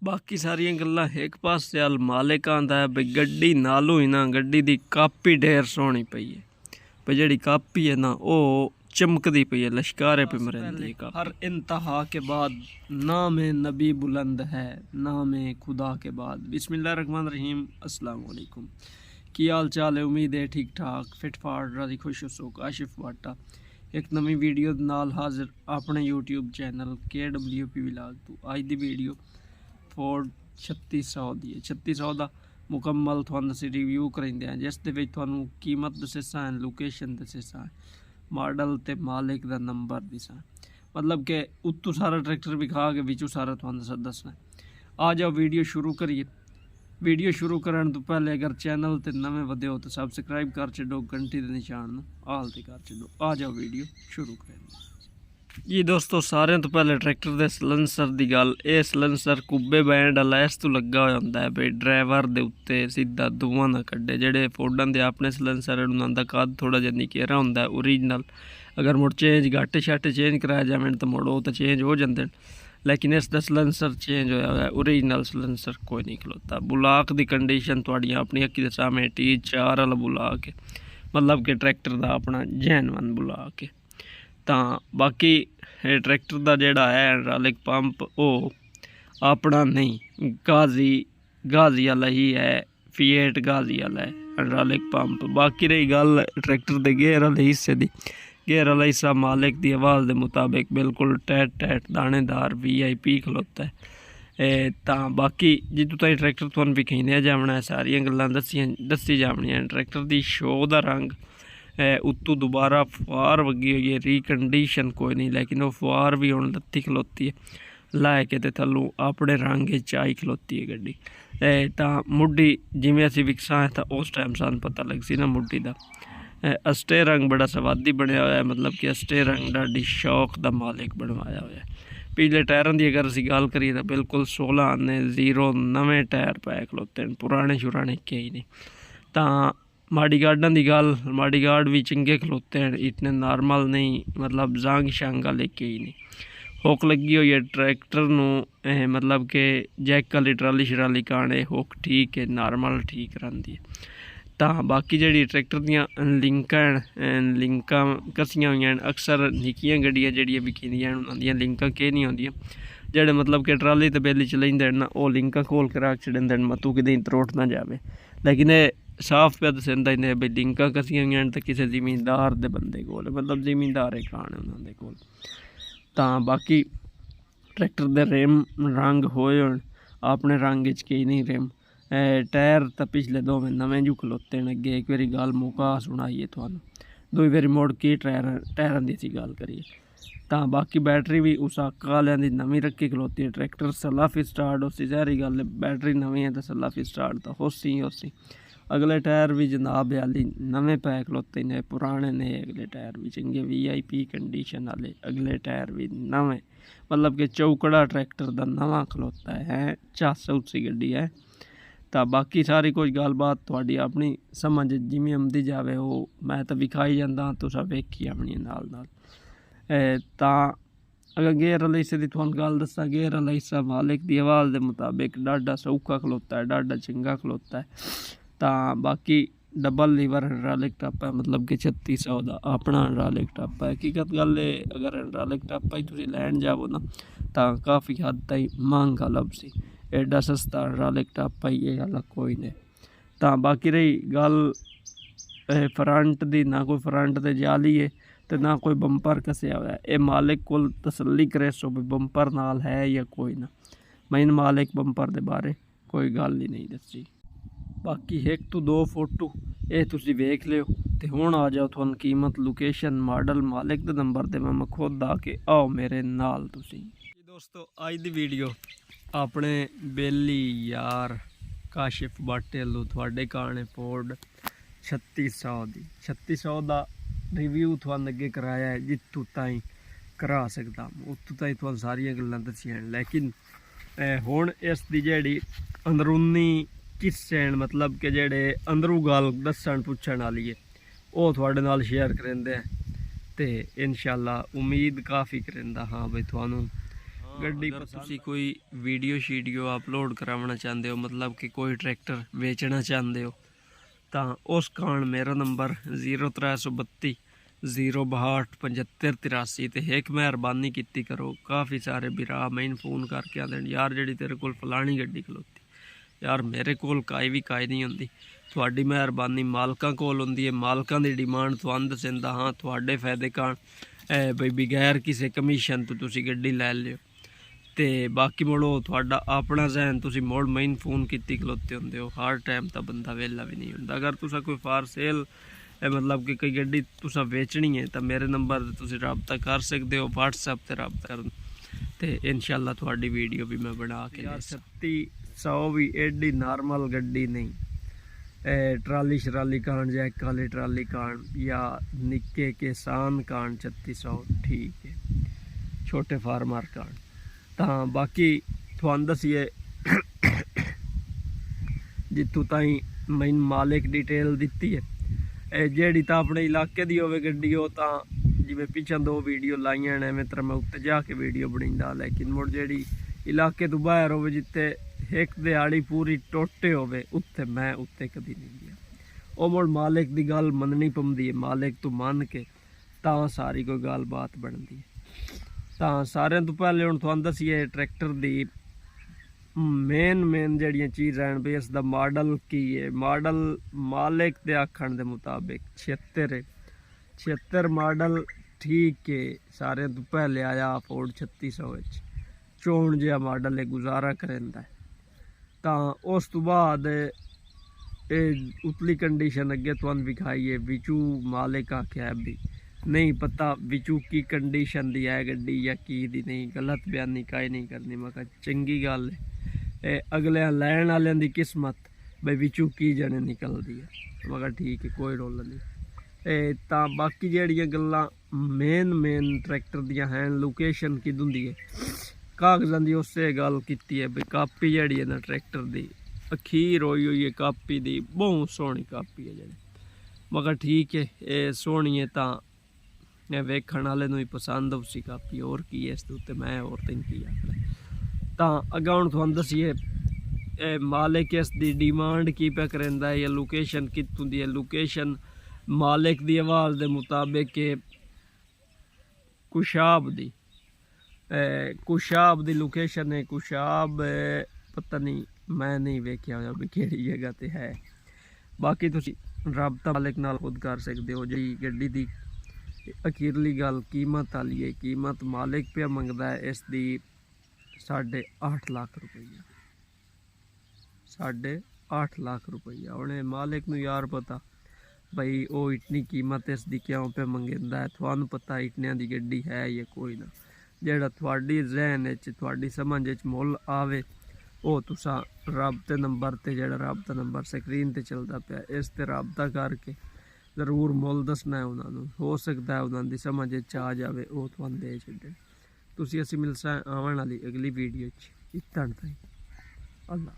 बाकी सारिया गल्लां एक पासे अल मालिक आंदा है बई गड्डी नालों ही ना गड्डी दी कापी ढेर सोहनी पई है बई जिहड़ी कापी है ना वो चमकदी पई है लश्कारे पे मरंदी है। हर इंतहा के बाद नाम नबी बुलंद है, नाम खुदा के बाद। बिस्मिल्लाहिर्रहमानिर्रहीम। अस्सलाम वालेकुम। की हाल चाल है? उम्मीद है ठीक ठाक फिट फाट राजी खुश हो। आशिफ बाटा एक नवी वीडियो नाल हाजिर अपने यूट्यूब चैनल KWP व्लॉग तो अज दी वीडियो फोर्ड 3600 दी है। 3600 का मुकम्मल तुहानू असीं रिव्यू कराइंदे हैं जिस दे विच तुहानू कीमत दस्सा है, लोकेशन दस्सा है, मॉडल ते मालिक दा नंबर दस्सा, मतलब कि उत्तों सारा ट्रैक्टर विखा के विचों सारा तुहानू दसना है। आ जाओ वीडियो शुरू करिए। वीडियो शुरू करने तो पहले अगर चैनल ते नवे वधे हो तो सबसक्राइब कर छो, घंटी के निशान नूं आल ते कर छो। आ जाओ वीडियो शुरू करें जी दोस्तों। सारे तो पहले ट्रैक्टर के सलेंसर की गल, ये सलेंसर कुब्बे बैंड वाला इस तो लगा हुआ होंदा है बई ड्राइवर के उत्ते सीधा धुआं ना कड्डे। जेडे फोर्डन के अपने सलेंसर उन्होंने कद थोड़ा जिहा निकेरा होंदा है ओरिजिनल, अगर मुड़ चेंज घट शट चेंज कराया जाए तो मुड़ वो तो चेंज हो जाते हैं, लेकिन इसका सलेंसर चेंज होया है। ओरिजिनल सलेंसर कोई नहीं खलोता। बुलाक की कंडीशन तुहाडियां अपनी अक्खी दे सामने T4 वाला बुलाक है, मतलब कि ट्रैक्टर का अपना जेनवन बुलाक है। तो बाकी ट्रैक्टर का जोड़ा है हाइड्रोलिक पंप वो अपना नहीं, गाजी वाला ही है, फीएट गाजी वाला है हाइड्रोलिक पंप। बाकी रही गल ट्रैक्टर के गेयर वाले हिस्से की, गेयर वाला हिस्सा मालिक की आवाज़ के मुताबिक बिल्कुल टैट टैट दानेदार VIP खलोता है। तो बाकी जितों ताईं ट्रैक्टर तुहानू विखाइंदे जावना है, सारिया गल्लां दसी जावनियां। ट्रैक्टर की शो का रंग उत्तों दोबारा फुआर वगी हुई है, रिकंडीशन कोई नहीं, लेकिन वो फुआर भी हुण लत्ती खलोती है लै के थल्लों अपने रंग आई खलोती है गड्डी। तो मुड्डी जिमें असीं विकसा है तो उस टाइम सानूं पता लग सी ना मुड्डी का अस्टे रंग बड़ा सवादी बनया हुआ है, मतलब कि अस्टे रंग ढाडी शौक का मालिक बनवाया हुआ है। पिछले टायरों की अगर असीं गल करिए तो बिल्कुल 16 आने 0 नवे टायर पाए खलोते हैं, पुराने शुराने कई नहीं। तो माड़ी गार्डन की गल, माड़ी गार्ड भी चंगे खलोते हैं, इतने नॉर्मल नहीं, मतलब जंग शंग वाले कई नहीं। हुक लगी हुई है ट्रैक्टर नूं, मतलब कि जैक वाली ट्राली शराली काने हुक ठीक है, नॉर्मल ठीक रही है। तो बाकी जी ट्रैक्टर दियाँ लिंक कसियां हुई हैं, अक्सर निक्कियां गड्डियां जड़ियाँ विकिंदियां उन्होंने लिंक के नहीं आउंदियां, जेडे मतलब कि ट्राली तो बेली चलाइंदे ना वो लिंक खोल के रख छड़िंदे मतू कि त्रोट ना जाए। लेकिन ये साफ पे दसदा इन्हें बई लिंक कसियां हुई तो किसी जिमींदार के बंदे को, मतलब जिमींदार कान उन्होंने को। तो बाकी ट्रैक्टर के रिम रंग होए अपने रंग कई नहीं रिम, टायर तो पिछले 2 महीने नवे जू खलोते हैं। अगे एक बारी गल मुका सुनाइए थानू, 2 बारी मुड़ के टायरों की गल करिए। तो बाकी बैटरी भी उस आका वालियां दी नवी रखी खलोती है। ट्रैक्टर सलाफी स्टार्ट हो सी, जहरी गल है बैटरी नवी है तो सलाफी स्टार्ट तो हो सी। अगले टायर भी जनाब हाली नवे पै खलोते ने, पुराने ने अगले टायर भी चंगे VIP कंडीशन वाले, अगले टायर भी नवे, मतलब कि चौकड़ा ट्रैक्टर का नवा खलोता है। चस उसी गड्डी है। तो बाकी सारी कुछ गलबात थोड़ी अपनी समझ जिमें आती जाए वो मैं तो विखाई जाता, तुसा वेखी अपनी नाल नाल। तो अगर गेयर वाले हिस्से की तुहानू गल दसा, गेयर वाला हिस्सा मालिक की आवाज़ के मुताबिक डाढा सौखा खलोता है, डाढा चंगा खलोता है। तो बाकी डबल लीवर हाइड्रोलिक टप है, मतलब कि 3600 का अपना हाइड्रोलिक टप है। हकीकत गल है अगर हाइड्रोलिक टप ही तुसीं लैन जाओ ना तो काफ़ी हद तक महंगा लभसी, एडा सस्ता हाइड्रोलिक टप है ये गल कोई नहीं। तो बाकी रही गल फ्रंट की, ना कोई फ्रंट ते जाली है तो ना कोई बंपर कसिया हुआ है। ये मालिक को तसल्ली करे सो भी बंपर नाल है या कोई ना, मैन मालिक बंपर के बारे कोई गल ही नहीं दसी। बाकी 1 तो 2 फोटो ये तुसी वेख लियो। तो हुण आ जाओ तुहानू कीमत, लोकेशन, मॉडल, मालिक का नंबर ते मैं खुद आके आओ मेरे नाल तुसी। दोस्तों अज दी वीडियो अपने बेली यार काशिफ बाटे लो थोड़े काने फोर्ड 3600 दी 3600 का रिव्यू तुहानू अगे कराया है, जितों ताईं करा सकदा उत्तों ताईं तुहानू सारियां गल्लां दसियां। लेकिन हुण इस दी जेहड़ी अंदरूनी किस्से मतलब कि जेडे अंदरू गल दसन पुछण वाली है वो थोड़े नाल शेयर करेंदे हैं। तो इंशाअल्लाह उम्मीद काफ़ी करेंदा हाँ बई तुहानू ਗੱਡੀ ਤੁਸੀਂ ਕੋਈ ਵੀਡੀਓ ਸ਼ੀਡੀਓ ਅਪਲੋਡ ਕਰਾਉਣਾ ਚਾਹੁੰਦੇ ਹੋ, ਮਤਲਬ ਕਿ ਕੋਈ ਟਰੈਕਟਰ ਵੇਚਣਾ ਚਾਹੁੰਦੇ ਹੋ, ਤਾਂ ਉਸ ਕਾਰਨ ਮੇਰਾ ਨੰਬਰ 0332 062 7583 ਤੇ ਇੱਕ ਮਿਹਰਬਾਨੀ ਕੀਤੀ ਕਰੋ। ਕਾਫੀ ਸਾਰੇ ਵੀਰਾ ਮੈਨੂੰ ਫੋਨ ਕਰਕੇ ਆਉਂਦੇ ਨੇ, ਯਾਰ ਜਿਹੜੀ ਤੇਰੇ ਕੋਲ ਫਲਾਣੀ ਗੱਡੀ ਖਲੋਤੀ, ਯਾਰ ਮੇਰੇ ਕੋਲ ਕਾਈ ਵੀ ਕਾਈ ਨਹੀਂ ਹੁੰਦੀ, ਤੁਹਾਡੀ ਮਿਹਰਬਾਨੀ ਮਾਲਕਾਂ ਕੋਲ ਹੁੰਦੀ ਹੈ, ਮਾਲਕਾਂ ਦੀ ਡਿਮਾਂਡ ਤੁਹਾਨੂੰ ਦਸਿੰਦਾ ਹਾਂ ਤੁਹਾਡੇ ਫਾਇਦੇ ਕਾਰਨ ਬਈ ਬਗੈਰ ਕਿਸੇ ਕਮਿਸ਼ਨ ਤੋਂ ਤੁਸੀਂ ਗੱਡੀ ਲੈ ਲਿਓ। ਤੇ ਬਾਕੀ ਮੁੜੋ ਤੁਹਾਡਾ ਆਪਣਾ ਜ਼ਹਿਨ, ਤੁਸੀਂ ਮੁੜ ਮੈਨੂੰ ਫੋਨ ਕੀਤੀ ਖਲੋਤੇ ਹੁੰਦੇ ਹੋ, ਹਰ ਟਾਈਮ ਤਾਂ ਬੰਦਾ ਵਿਹਲਾ ਵੀ ਨਹੀਂ ਹੁੰਦਾ। ਅਗਰ ਤੁਸੀਂ ਕੋਈ ਫਾਰ ਸੇਲ मतलब कि कोई गड्डी तुसा बेचनी है तो मेरे नंबर तुसी रबता कर सकते हो, व्हाट्सएप ते रबता कर ते इंशाल्लाह थोड़ी वीडियो भी मैं बना के 3600 भी एडी नॉर्मल गड्डी नहीं, ट्राली शराली कान जैक वाली ट्राली कान या निक्के किसान कान 3600 ठीक है, छोटे फार्मर कान। तो बाकी तुहानू दसीए जितों ताई मैनू मालिक डिटेल दिती है, ਜਿਹੜੀ ਤਾਂ ਆਪਣੇ ਇਲਾਕੇ ਦੀ ਹੋਵੇ ਗੱਡੀ ਉਹ ਤਾਂ ਜਿਵੇਂ ਪਿੱਛੇ 2 ਵੀਡੀਓ ਲਾਈਆਂ ਨੇ ਐਵੇਂ ਤਰ੍ਹਾਂ ਮੈਂ ਉੱਤੇ ਜਾ ਕੇ ਵੀਡੀਓ ਬਣਾਉਂਦਾ, ਲੇਕਿਨ ਮੁੜ ਜਿਹੜੀ ਇਲਾਕੇ ਤੋਂ ਬਾਹਰ ਹੋਵੇ ਜਿੱਥੇ ਇੱਕ ਦਿਹਾੜੀ ਪੂਰੀ ਟੋਟੇ ਹੋਵੇ ਉੱਥੇ ਮੈਂ ਉੱਤੇ ਕਦੀ ਨਹੀਂ ਗਿਆ। ਉਹ ਮੁੜ ਮਾਲਿਕ ਦੀ ਗੱਲ ਮੰਨਣੀ ਪੈਂਦੀ ਹੈ, ਮਾਲਿਕ ਤੋਂ ਮੰਨ ਕੇ ਤਾਂ ਸਾਰੀ ਕੋਈ ਗੱਲਬਾਤ ਬਣਦੀ ਹੈ। ਤਾਂ ਸਾਰਿਆਂ ਤੋਂ ਪਹਿਲੇ ਹੁਣ ਤੁਹਾਨੂੰ ਦਸੀਏ ਟਰੈਕਟਰ ਦੀ मेन जड़ियाँ चीज़ हैं भी इसका मॉडल की है। मॉडल मालिक के आखण के मुताबिक 76 मॉडल ठीक है, सारे तो पहले आया फोर्ड 3600 चोन जहा मॉडल है, गुजारा करेंदा है। तो उस तो बाद उतली कंडीशन अगे तुहानू विखाई है, विचू मालिक आख्या है भी नहीं पता विचू की कंडीशन दी है गड्डी या की दी नहीं, गलत बयानी काई नहीं करनी। मैं कहा चंगी गल है, अगले लैन वाले की किस्मत बई विचू की जने निकलती है। मैं कहा ठीक है कोई रोल नहीं। तो बाकी जड़ियाँ गल्लां मेन ट्रैक्टर दियां हैं, लोकेशन की होंदी है कागज़ां दी उससे गल कीती है बई कापी जड़ी है ना ट्रैक्टर दी अखीर होई हुई है कापी दी, बहुत सोहनी कापी है जी। मैं कहा ठीक है ये सोहनी है तो वेखण वाले नूं ही पसंद उसी कापी, और की है इस उत्ते मैं और तीन की आखना। तो अगर हुण तुहानू दसीए मालिक इस दी डिमांड की पे करेंदा है या लोकेशन कित्थों दी है। लोकेशन मालिक दी आवाज़ दे मुताबिक कुशाब दी, कुशाब दी लोकेशन है। कुशाब पता नहीं मैं नहीं वेख्या होया भी केड़ी जगह ते है, बाकी तुसीं रबता मालिक नाल खुद कर सकते हो। जी गड्डी दी अखीरली गल कीमत वाली है, कीमत मालिक पे मंगदा है इसकी 8.5 लाख रुपया, 8.5 लाख रुपया। उन्हें मालिक नूं यार पता बई वो इतनी कीमत इसकी क्यों पे मंगेंदा है, थानू पता इतनियां दी गड्डी है या कोई ना। जेड़ा थोड़ी जहन थोड़ी समझ मुल आवे वो तुसा राबते नंबर ते जेड़ा राबता नंबर स्क्रीन ते चलता पाया इस ते राबता करके जरूर मुल दसना है उन्होंने, हो सकता है उन्होंने समझ आ जाए वो तुहानू दे छड्डे। तुसीं असीं मिलसां आवन वाली अगली वीडियो च। इत्थां ताईं अल्लाह।